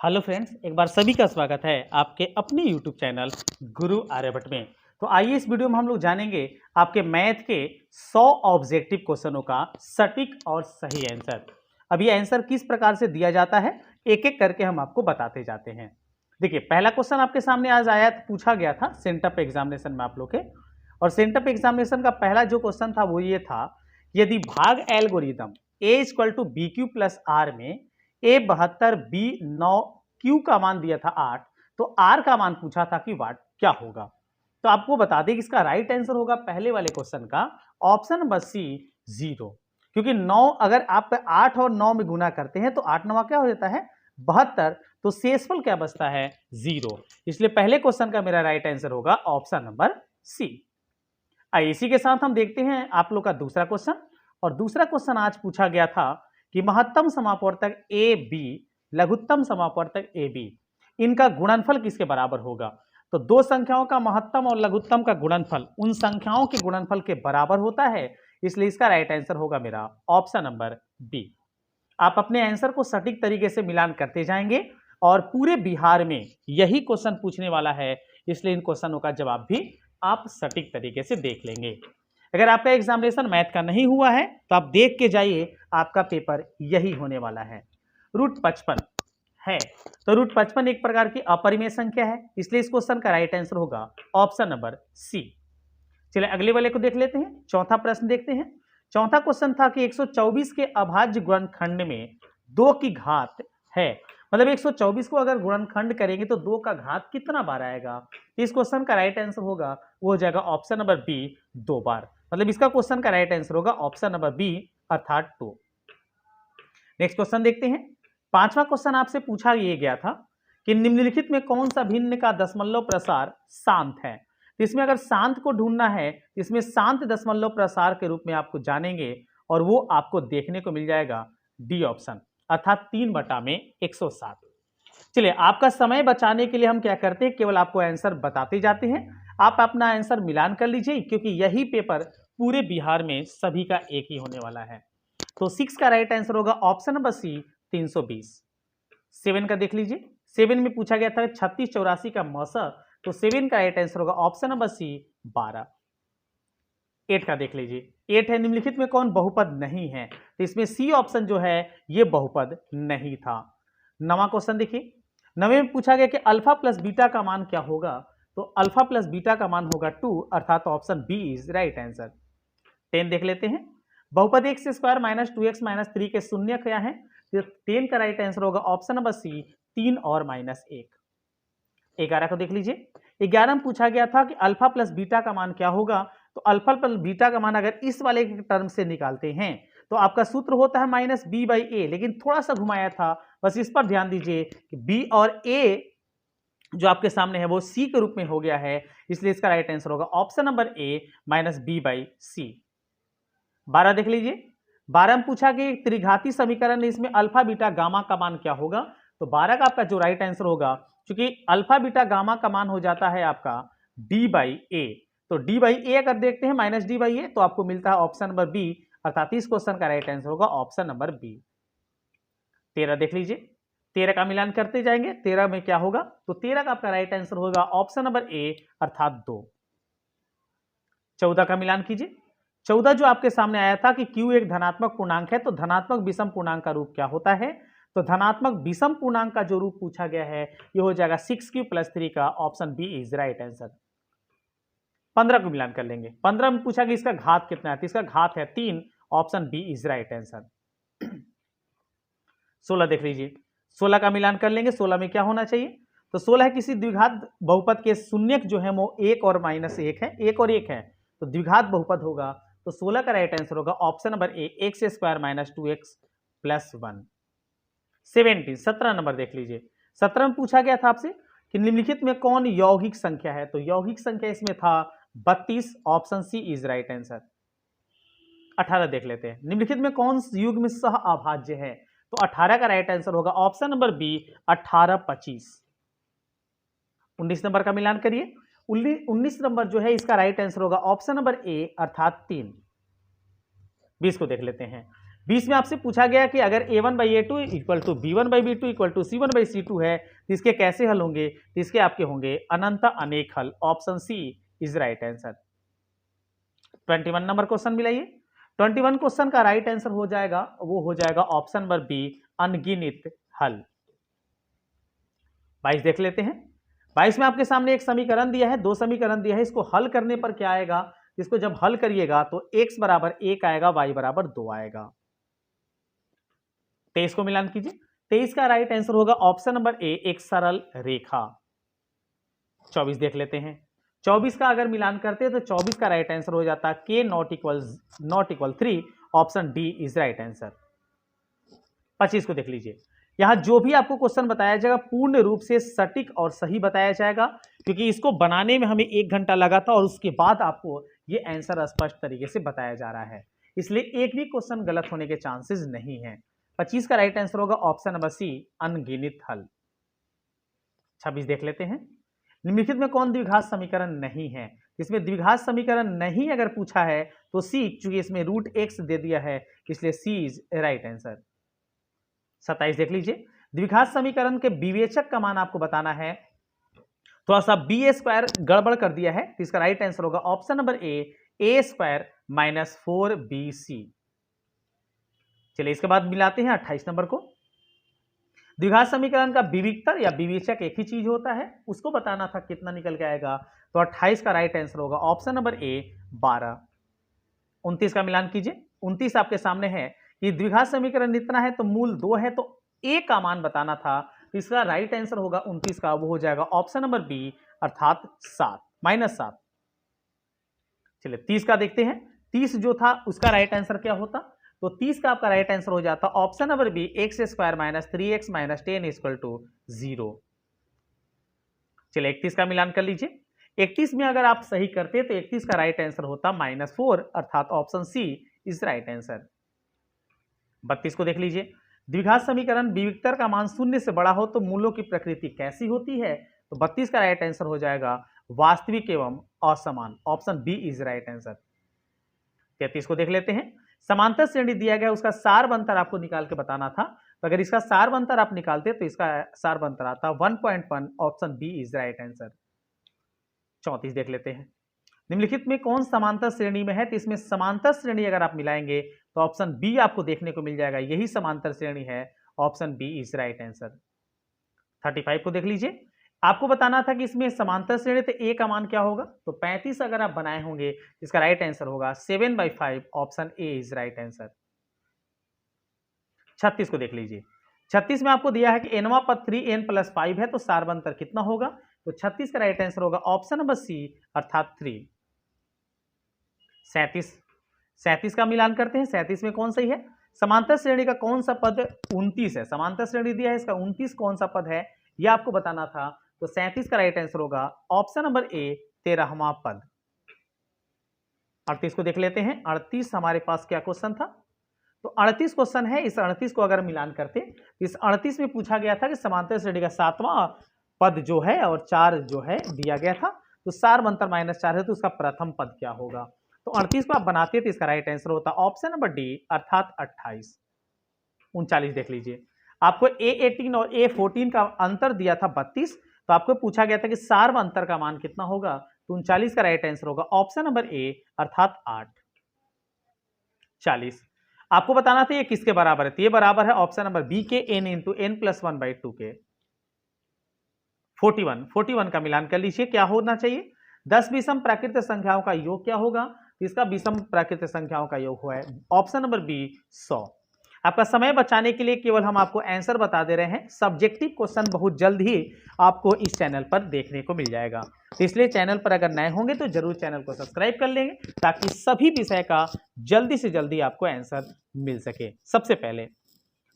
Hello friends, एक बार सभी का स्वागत है आपके अपने यूट्यूब चैनल गुरु आर्यभट्ट में। तो आइए इस वीडियो में हम लोग जानेंगे आपके मैथ के 100 ऑब्जेक्टिव क्वेश्चनों का सटीक और सही आंसर। अब ये आंसर किस प्रकार से दिया जाता है, एक एक करके हम आपको बताते जाते हैं। देखिए, पहला क्वेश्चन आपके सामने आज आया, पूछा गया था सेंटअप एग्जामिनेशन में आप लोग के। और सेंटअप एग्जामिनेशन का पहला जो क्वेश्चन था वो ये था, यदि भाग algorithm A equal to B Q plus R में ए 72 बी 9 क्यू का मान दिया था 8, तो आर का मान पूछा था कि वाट क्या होगा। तो आपको बता दें कि इसका राइट आंसर होगा पहले वाले क्वेश्चन का ऑप्शन नंबर सी 0, क्योंकि 9 अगर आप 8 और 9 में गुना करते हैं तो 8 9 क्या हो जाता है 72, तो शेषफल क्या बचता है 0। इसलिए पहले क्वेश्चन का मेरा राइट आंसर होगा ऑप्शन नंबर सी। इसी के साथ हम देखते हैं आप लोग का दूसरा क्वेश्चन। और दूसरा क्वेश्चन आज पूछा गया था कि महत्तम समापवर्तक ए बी लघुत्तम समापवर्तक ए बी, इनका गुणनफल किसके बराबर होगा। तो दो संख्याओं का महत्तम और लघुत्तम का गुणनफल उन संख्याओं के गुणनफल के बराबर होता है, इसलिए इसका राइट आंसर होगा मेरा ऑप्शन नंबर बी। आप अपने आंसर को सटीक तरीके से मिलान करते जाएंगे और पूरे बिहार में यही क्वेश्चन पूछने वाला है, इसलिए इन क्वेश्चनों का जवाब भी आप सटीक तरीके से देख लेंगे। अगर आपका एग्जामिनेशन मैथ का नहीं हुआ है तो आप देख के जाइए, आपका पेपर यही होने वाला है। रूट 55 है, तो रूट 55 एक प्रकार की अपरिमेय संख्या है, इसलिए इस क्वेश्चन का राइट आंसर होगा ऑप्शन नंबर सी। चलिए अगले वाले को देख लेते हैं। चौथा प्रश्न देखते हैं। चौथा क्वेश्चन था कि 124 के अभाज्य गुणनखंड में 2 की घात है, मतलब 124 को अगर गुणनखंड करेंगे तो 2 का घात कितना बार आएगा। इस क्वेश्चन का राइट आंसर होगा वो हो जाएगा ऑप्शन नंबर बी 2 बार, मतलब इसका क्वेश्चन का राइट आंसर होगा ऑप्शन नंबर बी अर्थात 2। नेक्स्ट क्वेश्चन देखते हैं। पांचवा क्वेश्चन आपसे पूछा ये गया था कि निम्नलिखित में कौन सा भिन्न का दशमलव प्रसार शांत है। तो इसमें अगर शांत को ढूंढना है, इसमें शांत दशमलव प्रसार के रूप में आपको जानेंगे और वो आपको देखने को मिल जाएगा डी ऑप्शन, अर्थात 3/107। चलिए, आपका समय बचाने के लिए हम क्या करते हैं, केवल आपको आंसर बताते जाते हैं, आप अपना आंसर मिलान कर लीजिए, क्योंकि यही पेपर पूरे बिहार में सभी का एक ही होने वाला है। तो 6 का राइट आंसर होगा ऑप्शन नंबर सी 320। 7 का देख लीजिए, 7 में पूछा गया था 3684 का मौसा, तो 7 का राइट आंसर होगा ऑप्शन नंबर सी 12। 8 का देख लीजिए, 8 है निम्नलिखित में कौन बहुपद नहीं है, तो इसमें सी ऑप्शन जो है ये बहुपद नहीं था। 9वां क्वेश्चन देखिए। 9वें में पूछा गया कि अल्फा प्लस बीटा का मान क्या होगा, तो अल्फा प्लस बीटा का मान होगा 2, अर्थात option B is right answer. 10 देख लेते हैं। बहुपद x square minus 2x minus 3 के शून्य क्या है, तो 10 का राइट आंसर होगा ऑप्शन नंबर सी 3 और -1। 11 को देख लीजिए। 11 में पूछा गया था कि अल्फा प्लस बीटा का मान क्या होगा, तो अल्फा प्लस बीटा का मान अगर इस वाले टर्म से निकालते हैं तो आपका सूत्र होता है -b/a, लेकिन थोड़ा सा घुमाया था, बस इस पर ध्यान दीजिए कि b और a जो आपके सामने है वो c के रूप में हो गया है, इसलिए इसका राइट आंसर होगा ऑप्शन नंबर a -b/c। 12 देख लीजिए। 12 में पूछा कि त्रिघाती समीकरण है, इसमें अल्फा बीटा गामा का मान क्या होगा, तो 12 का आपका जो राइट आंसर होगा, क्योंकि अल्फा बीटा गामा का मान हो जाता है आपका d/a, तो d/a अगर देखते हैं -d/a तो आपको मिलता है ऑप्शन नंबर बी, अर्थात इस क्वेश्चन का राइट आंसर होगा ऑप्शन नंबर बी। 13 देख लीजिए। 13 का मिलान करते जाएंगे, 13 में क्या होगा, तो 13 का आपका राइट आंसर होगा ऑप्शन नंबर ए अर्थात 2। 14 का मिलान कीजिए। 14 जो आपके सामने आया था कि Q एक धनात्मक पूर्णांक है, तो धनात्मक विषम पूर्णांक का रूप क्या होता है, तो धनात्मक विषम पूर्णांक का जो रूप पूछा गया है ये हो जाएगा 6Q + 3 का option B is right answer. 15 को मिलान कर लेंगे। 15 में पूछा कि इसका घात कितना है, तो इसका घात है 3, option B is right answer. 16 देख लीजिए। 16 का मिलान कर लेंगे। 16 में क्या होना चाहिए, तो 16 है किसी द्विघात बहुपद के शून्यक जो है वो 1 और -1 है, 1 और 1 है, तो द्विघात बहुपद होगा, तो 16 का राइट आंसर होगा option number A x² - 2x + 1। 17 number देख लीजिए। 17 में पूछा गया था आपसे कि निम्नलिखित में कौन यौगिक संख्या है, तो यौगिक संख्या इसमें था 32, option C is right answer. 18 देख लेते हैं। निम्नलिखित में कौन युग्म सह अभाज्य है, तो 18 का राइट आंसर होगा ऑप्शन नंबर बी 18 25। 19 नंबर का मिलान करिए। 19 नंबर जो है इसका राइट आंसर होगा ऑप्शन नंबर ए अर्थात 3। 20 को देख लेते हैं। 20 में आपसे पूछा गया कि अगर a1/a2 equal to b1/b2 equal to c1/c2 है तो इसके कैसे हल होंगे, तो इसके आपके होंगे अनंत अनेक हल। Option C is right answer. 21 number question मिलाइए। 21 क्वेश्चन का राइट आंसर हो जाएगा, वो हो जाएगा ऑप्शन नंबर बी, अनगिनत हल। 22 देख लेते हैं। 22 में आपके सामने एक समीकरण दिया है, दो समीकरण दिया है, इसको हल करने पर क्या आएगा, इसको जब हल करिएगा तो x बराबर 1 आएगा, y बराबर 2 आएगा। 23 को मिलान कीजिए। 23 का राइट आंसर होगा ऑप्शन नंबर ए, एक सरल रेखा। 24 देख लेते हैं। 24 का अगर मिलान करते हैं तो 24 का राइट आंसर हो जाता है k not equal 3, option D is right answer. 25 को देख लीजिए। यहां जो भी आपको क्वेश्चन बताया जाएगा पूर्ण रूप से सटीक और सही बताया जाएगा, क्योंकि इसको बनाने में हमें 1 घंटा लगा था और उसके बाद आपको ये आंसर स्पष्ट तरीके से बताया जा रहा है, इसलिए एक भी क्वेश्चन गलत होने के चांसेस नहीं है। 25 का राइट आंसर होगा ऑप्शन नंबर सी, अनगिनत हल। 26 देख लेते हैं। निम्नलिखित में कौन द्विघात समीकरण नहीं है, इसमें द्विघात समीकरण नहीं अगर पूछा है तो सी, चूंकि इसमें रूट एक्स दे दिया है इसलिए सी इज राइट आंसर। 27 देख लीजिए। द्विघात समीकरण के विवेचक का मान आपको बताना है, थोड़ा सा बी स्क्वायर गड़बड़ कर दिया है, तो इसका राइट आंसर होगा option number A square minus 4bc। चलिए इसके बाद मिलाते हैं 28 नंबर को। द्विघात समीकरण का विविक्तर या विवेचक एक ही चीज होता है, उसको बताना था कितना निकल के आएगा, तो 28 का राइट आंसर होगा ऑप्शन नंबर ए, 12। 29 का मिलान कीजिए। 29 आपके सामने है कि द्विघात समीकरण इतना है तो मूल 2 है तो ए का मान बताना था, तो इसका राइट आंसर होगा 29 का, वो हो जाएगा ऑप्शन नंबर बी, अर्थात 7 -7। चलिए 30 का देखते हैं। 30 जो था उसका राइट आंसर क्या होता, तो 30 का आपका राइट आंसर हो जाता option number B, x square minus 3x minus 10 equal to 0। चलिए 31 का मिलान कर लीजिए। 31 में अगर आप सही करते तो 31 का राइट आंसर होता -4, अर्थात option C is right answer. 32 को देख लीजिए। द्विघात समीकरण विविक्तर का मान 0 से बड़ा हो तो मूलों की प्रकृति कैसी होती है, तो 32 का राइट आंसर हो जाएगा वास्तविक एवं असमान, option B is right answer. 33 को देख लेते हैं। समांतर श्रेणी दिया गया, उसका सार बंतर आपको निकाल के बताना था, तो अगर इसका सार बंतर आप निकालते तो इसका सार बंतर आता 1.1, option B is right answer. 34 देख लेते हैं। निम्नलिखित में कौन समांतर श्रेणी में है, तो इसमें समांतर श्रेणी अगर आप मिलाएंगे तो ऑप्शन बी आपको देखने को मिल जाएगा, यही समांतर श्रेणी है, option B is right answer. 35 को देख लीजिए। आपको बताना था कि इसमें समांतर श्रेणी तो ए का मान क्या होगा, तो 35 अगर आप बनाए होंगे इसका राइट आंसर होगा 7/5, option A is right answer. 36 को देख लीजिए। 36 में आपको दिया है कि nवां पद 3n + 5 है तो सार बंतर कितना होगा, तो 36 का राइट आंसर होगा ऑप्शन नंबर सी, अर्थात 3। 37 का मिलान करते हैं। 37 में कौन सही है, समांतर श्रेणी का कौन सा पद 29 है, समांतर श्रेणी दिया है इसका 29 कौन सा पद है यह आपको बताना था, तो 37 का राइट आंसर होगा ऑप्शन नंबर ए, 13वां पद। 38 को देख लेते हैं। 38 हमारे पास क्या क्वेश्चन था, तो 38 क्वेश्चन है। इस 38 को अगर मिलान करते, इस 38 में पूछा गया था कि समांतर श्रेणी का 7वां पद जो है और 4 जो है दिया गया था, तो सार बंतर -4 है तो उसका प्रथम पद क्या होगा, तो 38 को आप बनाते तो इसका राइट आंसर होता ऑप्शन नंबर डी, अर्थात 28। 39 देख लीजिए। आपको A18 और A14 का अंतर दिया था 32, तो आपको पूछा गया था कि सार अंतर का मान कितना होगा, तो 39 का राइट आंसर होगा ऑप्शन नंबर ए, अर्थात 8। 40 आपको बताना था ये किसके बराबर है, तो ये बराबर है ऑप्शन नंबर बी के n × n+1/2 के। 41 का मिलान कर लीजिए। क्या होना चाहिए, 10 विषम प्राकृतिक संख्याओं का योग क्या होगा, इसका विषम प्राकृतिक संख्याओं का योग हुआ है ऑप्शन नंबर बी, 100। आपका समय बचाने के लिए केवल हम आपको आंसर बता दे रहे हैं, सब्जेक्टिव क्वेश्चन बहुत जल्द ही आपको इस चैनल पर देखने को मिल जाएगा, तो इसलिए चैनल पर अगर नए होंगे तो जरूर चैनल को सब्सक्राइब कर लेंगे ताकि सभी विषय का जल्दी से जल्दी आपको आंसर मिल सके। सबसे पहले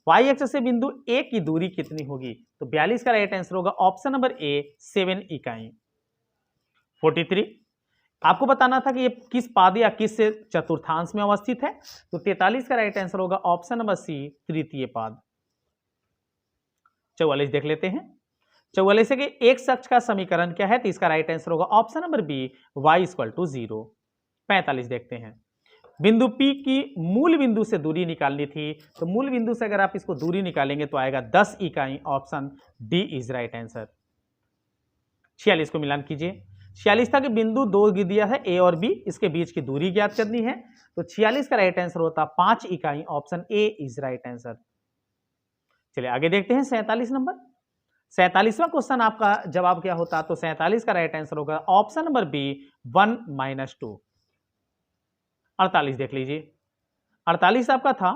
y एक्सिस से बिंदु ए की दूरी कितनी होगी, तो 42 का राइट आंसर होगा ऑप्शन नंबर ए, 7 इकाई। 43 आपको बताना था कि ये किस पाद या किस चतुर्थांश में अवस्थित है, तो 43 का राइट आंसर होगा ऑप्शन नंबर सी, तृतीय पाद। 44 देख लेते हैं। 44 के एक अक्ष का समीकरण क्या है, तो इसका राइट आंसर होगा ऑप्शन नंबर बी, y = 0। 45 देखते हैं। बिंदु P की मूल बिंदु से दूरी निकालनी थी, तो मूल बिंदु से अगर आप इसको दूरी निकालेंगे तो आएगा 10 इकाई। Option D is right answer. 46 को मिलान कीजिए। 46 था कि बिंदु दो दिया है ए और बी, इसके बीच की दूरी ज्ञात करनी है, तो 46 का राइट आंसर होता 5 इकाई। Option A is right answer. चलिए आगे देखते हैं 47 नंबर। 47वां क्वेश्चन आपका जवाब क्या होता, तो 47 का राइट आंसर होगा ऑप्शन नंबर बी 1 - 2। 48 देख लीजिए। 48 आपका था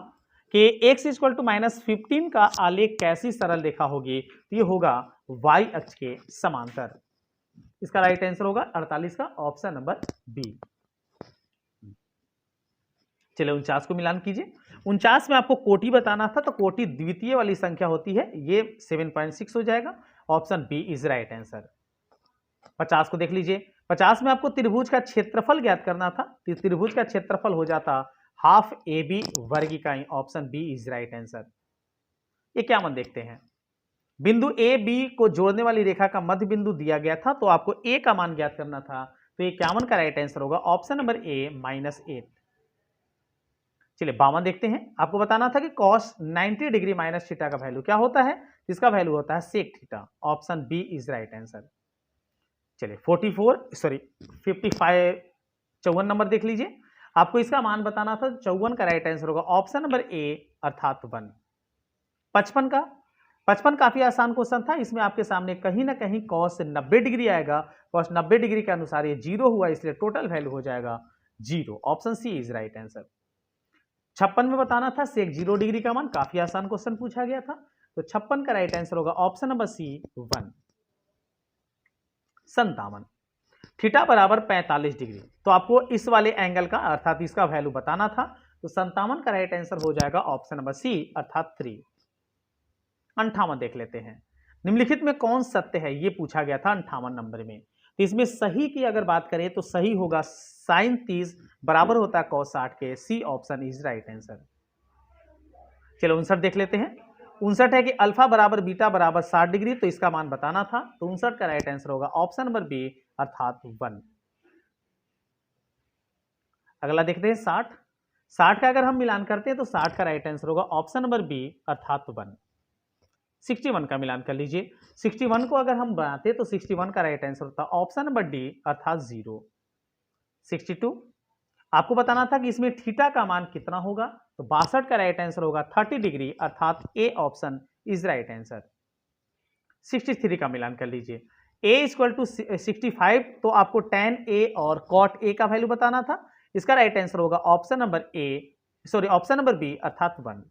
कि x = -15 का आलेख कैसी सरल रेखा होगी, तो ये होगा y अक्ष के समांतर। इसका राइट आंसर होगा 48 का ऑप्शन नंबर बी। चलिए 49 को मिलान कीजिए। 49 में आपको कोटि बताना था, तो कोटि द्वितीय वाली संख्या होती है, ये 7.6 हो जाएगा। Option B is right answer. 50 को देख लीजिए। 50 में आपको त्रिभुज का क्षेत्रफल ज्ञात करना था, तो त्रिभुज का क्षेत्रफल हो जाता हाफ ए बी वर्ग इकाई। Option B is right answer. ये क्या मन देखते हैं, बिंदु ए बी को जोड़ने वाली रेखा का मध्य बिंदु दिया गया था, तो आपको ए का मान ज्ञात करना था, तो ये 51 का राइट आंसर होगा ऑप्शन नंबर ए -8। चलिए 52 देखते हैं। आपको बताना था कि cos 90 डिग्री माइनस थीटा का वैल्यू क्या होता है, इसका वैल्यू होता है sec theta. Option B is right answer. चलिए 55 54 नंबर देख लीजिए। आपको इसका मान बताना था, 54 का राइट आंसर होगा ऑप्शन नंबर ए अर्थात 1। 55 काफी आसान क्वेश्चन था, इसमें आपके सामने कहीं ना कहीं cos 90 डिग्री आएगा। cos 90 डिग्री के अनुसार ये 0 हुआ, इसलिए टोटल वैल्यू हो जाएगा 0। Option C is right answer. 56 में बताना था sec 0 डिग्री का मान, काफी आसान क्वेश्चन पूछा गया था, तो 56 का राइट आंसर होगा ऑप्शन नंबर सी 1। 57 थीटा बराबर 45 डिग्री, तो आपको इस वाले एंगल का अर्थात इसका वैल्यू बताना था, तो 57 का राइट आंसर हो जाएगा ऑप्शन नंबर सी अर्थात 3। 58 देख लेते हैं। निम्नलिखित में कौन सत्य है, ये पूछा गया था 58 नंबर में। तो इसमें सही की अगर बात करें तो सही होगा sin 30 बराबर होता है cos 60 के। C option is right answer. चलो 59 देख लेते हैं। 59 है कि अल्फा बराबर बीटा बराबर 60 डिग्री, तो इसका मान बताना था, तो 59 का राइट आंसर होगा ऑप्शन नंबर बी अर्थात 1। अगला देखते हैं 60 का अगर हम मिलान करते हैं तो 60 का राइट आंसर होगा ऑप्शन नंबर बी अर्थात 1। 61 का मिलान कर लीजिए। 61 को अगर हम बनाते तो 61 का राइट आंसर होता ऑप्शन नंबर डी अर्थात 0। 62 आपको बताना था कि इसमें थीटा का मान कितना होगा, तो 62 का राइट आंसर होगा 30 डिग्री अर्थात A option is right answer. 63 का मिलान कर लीजिए। a = 65, तो आपको tan a और cot a का वैल्यू बताना था, इसका राइट आंसर होगा ऑप्शन नंबर बी अर्थात 1।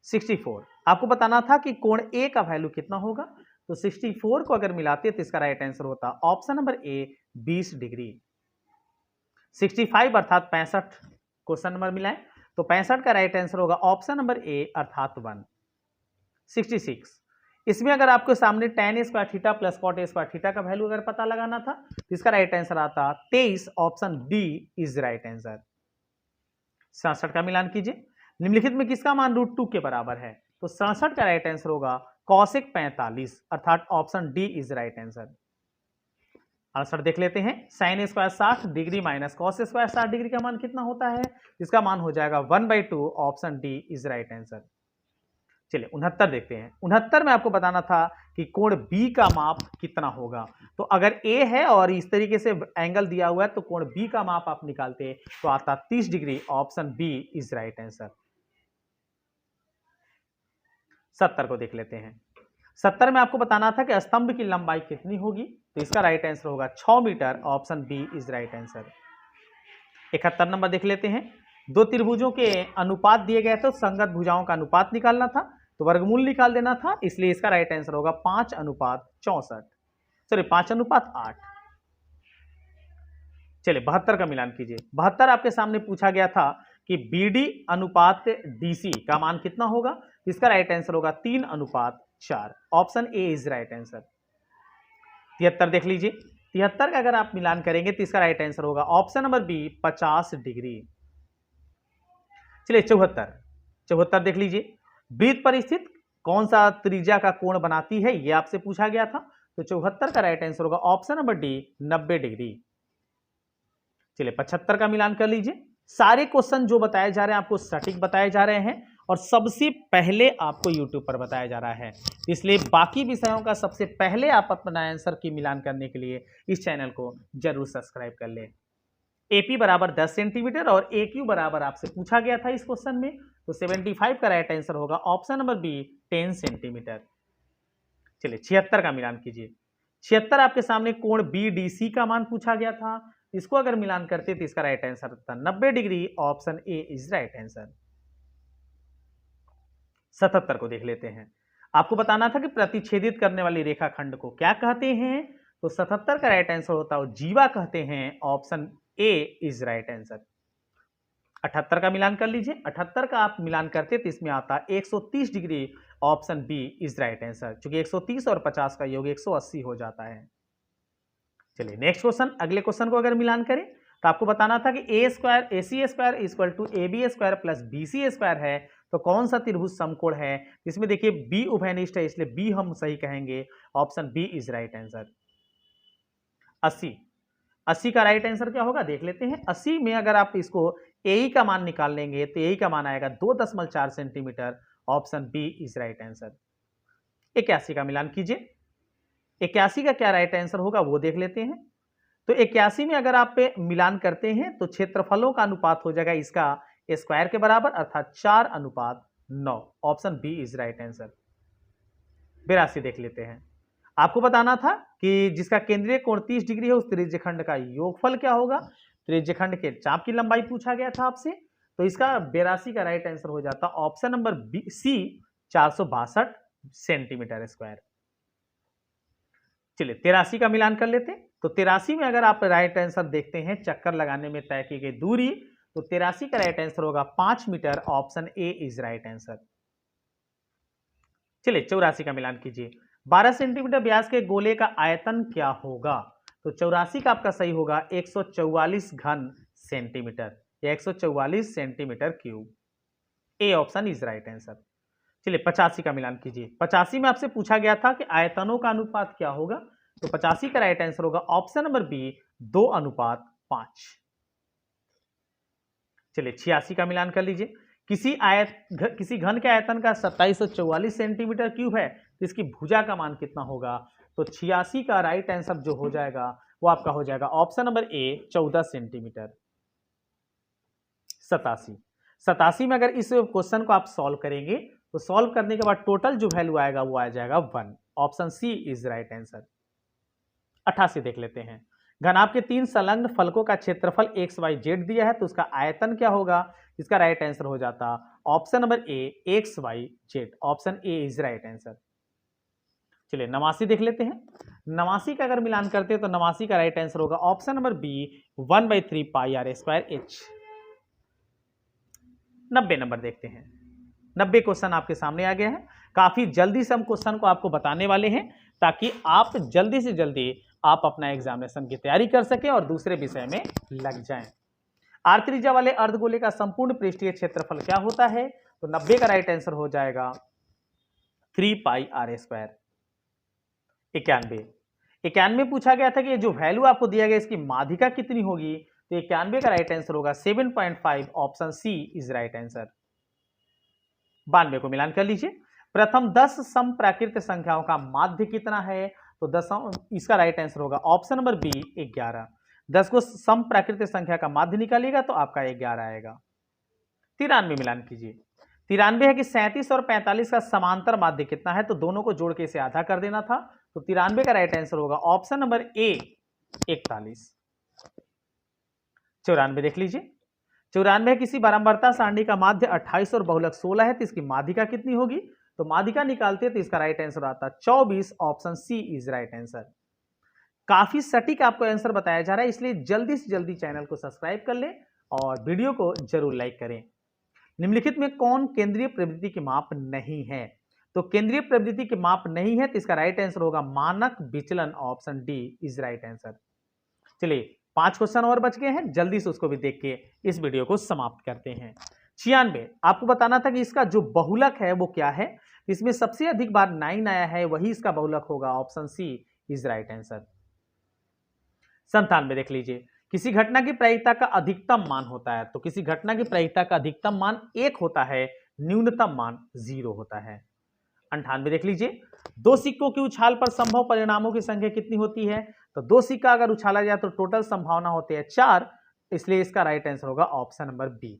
64 आपको बताना था कि कोण A का वैल्यू कितना होगा, तो 64 को अगर मिलाते तो इसका राइट आंसर होता ऑप्शन नंबर ए 20 डिग्री। 65 अर्थात 65 क्वेश्चन नंबर मिलाएं, तो 65 का राइट आंसर होगा ऑप्शन नंबर ए अर्थात 1। 66 इसमें अगर आपके सामने tan a² theta plus cot a² theta का वैल्यू अगर पता लगाना था, तो इसका राइट आंसर आता 23। Option D is right answer. 67 का मिलान कीजिए। निम्नलिखित में किसका मान √2 के बराबर है, तो 67 का राइट आंसर होगा cosec 45 अर्थात option D is right answer. Answer देख लेते हैं। sin a² 60 degree minus cos a² 60 degree का मान कितना होता है, इसका मान हो जाएगा 1/2। Option D is right answer. चलिए 69 देखते हैं। 69 में आपको बताना था कि कोण B का माप कितना होगा, तो अगर A है और इस तरीके से एंगल दिया हुआ है, तो कोण B का माप आप निकालते तो आता 30 degree. Option B is right answer. 70 को देख लेते हैं। 70 में आपको बताना था कि स्तंभ की लंबाई कितनी होगी, तो इसका राइट आंसर होगा 6 metre. Option B is right answer. 71 number देख लेते हैं। दो त्रिभुजों के अनुपात दिए गए थे, संगत भुजाओं का अनुपात निकालना था, तो वर्गमूल निकाल देना था, इसलिए इसका राइट आंसर होगा 5:8। चलिए 72 का मिलान कीजिए। 72 आपके सामने पूछा गया था कि BD अनुपात DC का मान कितना होगा, इसका राइट आंसर होगा 3:4। Option A is right answer. 73 देख लीजिए। 73 का अगर आप मिलान करेंगे तो इसका राइट आंसर होगा ऑप्शन नंबर बी 50 डिग्री। चलिए 74 देख लीजिए। वृत्त पर स्थित कौन सा त्रिज्या का कोण बनाती है, यह आपसे पूछा गया था, तो 74 का राइट आंसर होगा ऑप्शन नंबर डी 90 डिग्री। चलिए 75 का मिलान कर लीजिए। सारे क्वेश्चन जो बताए जा रहे हैं आपको सटीक बताए जा रहे हैं और सबसे पहले आपको यूट्यूब पर बताया जा रहा है, इसलिए बाकी विषयों का सबसे पहले आप अपना आंसर की मिलान करने के लिए इस चैनल को जरूर सब्सक्राइब कर ले। एपी बराबर 10 सेंटीमीटर और ए क्यू बराबर आपसे पूछा गया था इस क्वेश्चन में, तो 75 का राइट आंसर होगा ऑप्शन नंबर बी 10 सेंटीमीटर। चलिए 76 का मिलान कीजिए। 76 आपके सामने कोण BDC का मान पूछा गया था, इसको अगर मिलान करते तो इसका राइट आंसर था 90 degree, option A is right answer. 77 को देख लेते हैं। आपको बताना था कि प्रतिच्छेदित करने वाली रेखाखंड को क्या कहते हैं, तो 77 का राइट आंसर होता है जीवा कहते हैं, option A is right answer. 78 का मिलान कर लीजिए। 78 का आप मिलान करते तो इसमें आता 130 degree, option B is right answer, क्योंकि 130 और 50 का योग 180 हो जाता है। चलिए नेक्स्ट क्वेश्चन, अगले क्वेश्चन को अगर मिलान करें तो आपको बताना था कि A square AC square equal to AB square plus BC square है, तो कौन सा त्रिभुज समकोण है। इसमें देखिए बी उभयनिष्ठ है, इसलिए बी हम सही कहेंगे, option B is right answer. 80 का राइट आंसर क्या होगा देख लेते हैं। 80 में अगर आप इसको AE का मान निकाल लेंगे तो AE का मान आएगा 2.4 centimetre, option B is right answer. 81 का मिलान कीजिए। 81 का क्या राइट आंसर होगा वो देख लेते हैं। तो 81 में अगर आप पे मिलान करते हैं तो क्षेत्रफलों का अनुपात हो जाएगा इसका स्क्वायर के बराबर, अर्थात 4:9, option B is right answer. 82 देख लेते हैं। आपको बताना था कि जिसका केंद्रीय कोण 30 डिग्री है उस त्रिज्यखंड का योगफल क्या होगा। त्रिज्यखंड के चाप की लंबाई पूछा गया था आपसे, तो इसका 82 का राइट आंसर हो जाता option number B C 462 centimetre square. चलिए 83 का मिलान कर लेते हैं। तो 83 में अगर आप राइट आंसर देखते हैं चक्कर लगाने में तय की गई दूरी, तो 83 का राइट आंसर होगा 5 metre, option A is right answer. चलिए 84 का मिलान कीजिए। 12 सेंटीमीटर व्यास के गोले का आयतन क्या होगा, तो 84 का आपका सही होगा 144 घन सेंटीमीटर या 144 centimetre cube, A option is right answer. चलिए 85 का मिलान कीजिए। 85 में आपसे पूछा गया था कि आयतनों का अनुपात क्या होगा, तो 85 का राइट आंसर होगा ऑप्शन नंबर बी 2:5। चलिए 86 का मिलान कर लीजिए। किसी घन के आयतन का 2744 सेंटीमीटर क्यूब है, तो इसकी भुजा का मान कितना होगा, तो 86 का राइट आंसर जो हो जाएगा वो आपका हो जाएगा ऑप्शन नंबर ए 14 सेंटीमीटर। 87 में अगर इस क्वेश्चन को आप सॉल्व करेंगे तो सॉल्व करने के बाद टोटल जो वैल्यू आएगा वो आ जाएगा 1, option C is right answer. 88 देख लेते हैं। घनाभ के 3 संलग्न फलकों का क्षेत्रफल XYZ दिया है, तो उसका आयतन क्या होगा, इसका राइट आंसर हो जाता option number A XYZ, option A is right answer. चलिए 89 देख लेते हैं। 89 का अगर मिलान करते हैं तो 89 का राइट आंसर होगा ऑप्शन नंबर बी 1/3 पाई r स्क्वायर h। 90 नंबर देखते हैं। 90 क्वेश्चन आपके सामने आ गया है। काफी जल्दी से हम क्वेश्चन को आपको बताने वाले हैं ताकि आप जल्दी से जल्दी आप अपना एग्जामिनेशन की तैयारी कर सकें और दूसरे विषय में लग जाएं। r त्रिज्या वाले अर्धगोले का संपूर्ण पृष्ठीय क्षेत्रफल क्या होता है, तो 90 का राइट आंसर हो जाएगा 3 पाई r स्क्वायर। 91 पूछा गया था कि ये जो वैल्यू आपको दिया गया इसकी माध्यिका कितनी होगी, तो 91 का राइट आंसर होगा 7.5, option C is right answer. 92 को मिलान कर लीजिए। प्रथम 10 समप्राकृत संख्याओं का माध्य कितना है, तो 10 इसका राइट आंसर होगा ऑप्शन नंबर बी 11। 10 को समप्राकृत संख्या का माध्य निकालिएगा तो आपका 11 आएगा। 93 मिलान कीजिए। 93 है कि 37 और 45 का समांतर माध्य कितना है, तो दोनों को जोड़ के इसे आधा कर देना था, तो 93 का राइट आंसर होगा ऑप्शन नंबर ए 41। 94 देख लीजिए। 94 किसी बारंबारता सारणी का माध्य 28 और बहुलक 16 है, तो इसकी माध्यिका कितनी होगी, तो माध्यिका निकालते तो इसका राइट आंसर आता 24, option C is right answer. काफी सटीक आपको आंसर बताया जा रहा है, इसलिए जल्दी से जल्दी चैनल को सब्सक्राइब कर लें और वीडियो को जरूर लाइक करें। निम्नलिखित में कौन केंद्रीय प्रवृत्ति की माप नहीं है, तो केंद्रीय प्रवृत्ति की माप नहीं है तो इसका राइट आंसर होगा मानक विचलन, option D is right answer. चलिए 5 क्वेश्चन और बच गए हैं, जल्दी से उसको भी देख के इस वीडियो को समाप्त करते हैं। 96 आपको बताना था कि इसका जो बहुलक है वो क्या है, इसमें सबसे अधिक बार 9 आया है, वही इसका बहुलक होगा, option C is right answer. 97 देख लीजिए। किसी घटना की प्रायिकता का अधिकतम मान होता है, तो किसी घटना की प्रायिकता का अधिकतम मान 1 होता है, न्यूनतम मान 0 होता है। 98 देख लीजिए, दो सिक्कों की उछाल पर संभव परिणामों की संख्या कितनी होती है? तो दो सिक्का अगर उछाला जाए तो टोटल संभावना होती है 4, इसलिए इसका राइट आंसर होगा ऑप्शन नंबर बी।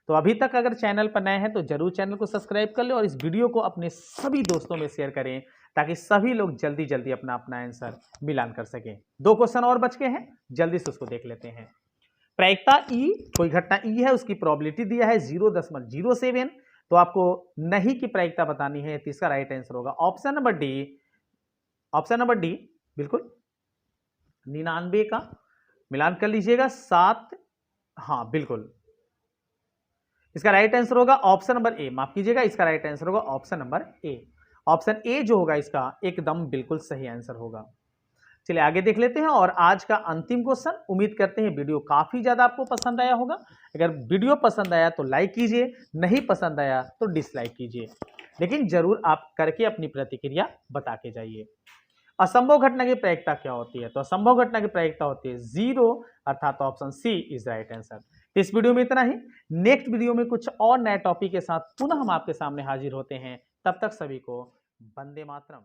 तो अभी तक अगर चैनल पर नए हैं तो जरूर चैनल को सब्सक्राइब कर लें और इस वीडियो को अपने सभी दोस्तों में शेयर करें ताकि सभी लोग जल्दी जल्दी अपना अपना आंसर मिलान कर सकें। 2 क्वेश्चन और बच गए हैं, जल्दी से उसको देख लेते हैं। प्रायिकता ई, कोई घटना ई है, उसकी प्रोबेबिलिटी दिया है 0.07, तो आपको नहीं की प्रायिकता बतानी है, तो इसका राइट आंसर होगा option number D. Option number D बिल्कुल 99 का मिलान कर लीजिएगा 7। हाँ बिल्कुल, इसका राइट आंसर होगा ऑप्शन नंबर ए। माफ कीजिएगा, इसका राइट आंसर होगा option number A. Option A जो होगा इसका एकदम बिल्कुल सही आंसर होगा। चलिए आगे देख लेते हैं और आज का अंतिम क्वेश्चन। उम्मीद करते हैं वीडियो काफी ज्यादा आपको पसंद आया होगा। अगर वीडियो पसंद आया तो लाइक कीजिए, नहीं पसंद आया तो डिसलाइक कीजिए, लेकिन जरूर आप करके अपनी प्रतिक्रिया बता के जाइए। असंभव घटना की प्रायिकता क्या होती है? तो असंभव घटना की प्रायिकता होती है 0, अर्थात option C is right answer. इस वीडियो में इतना ही। नेक्स्ट वीडियो में कुछ और नए टॉपिक के साथ पुनः हम आपके सामने हाजिर होते हैं। तब तक सभी को वंदे मातरम।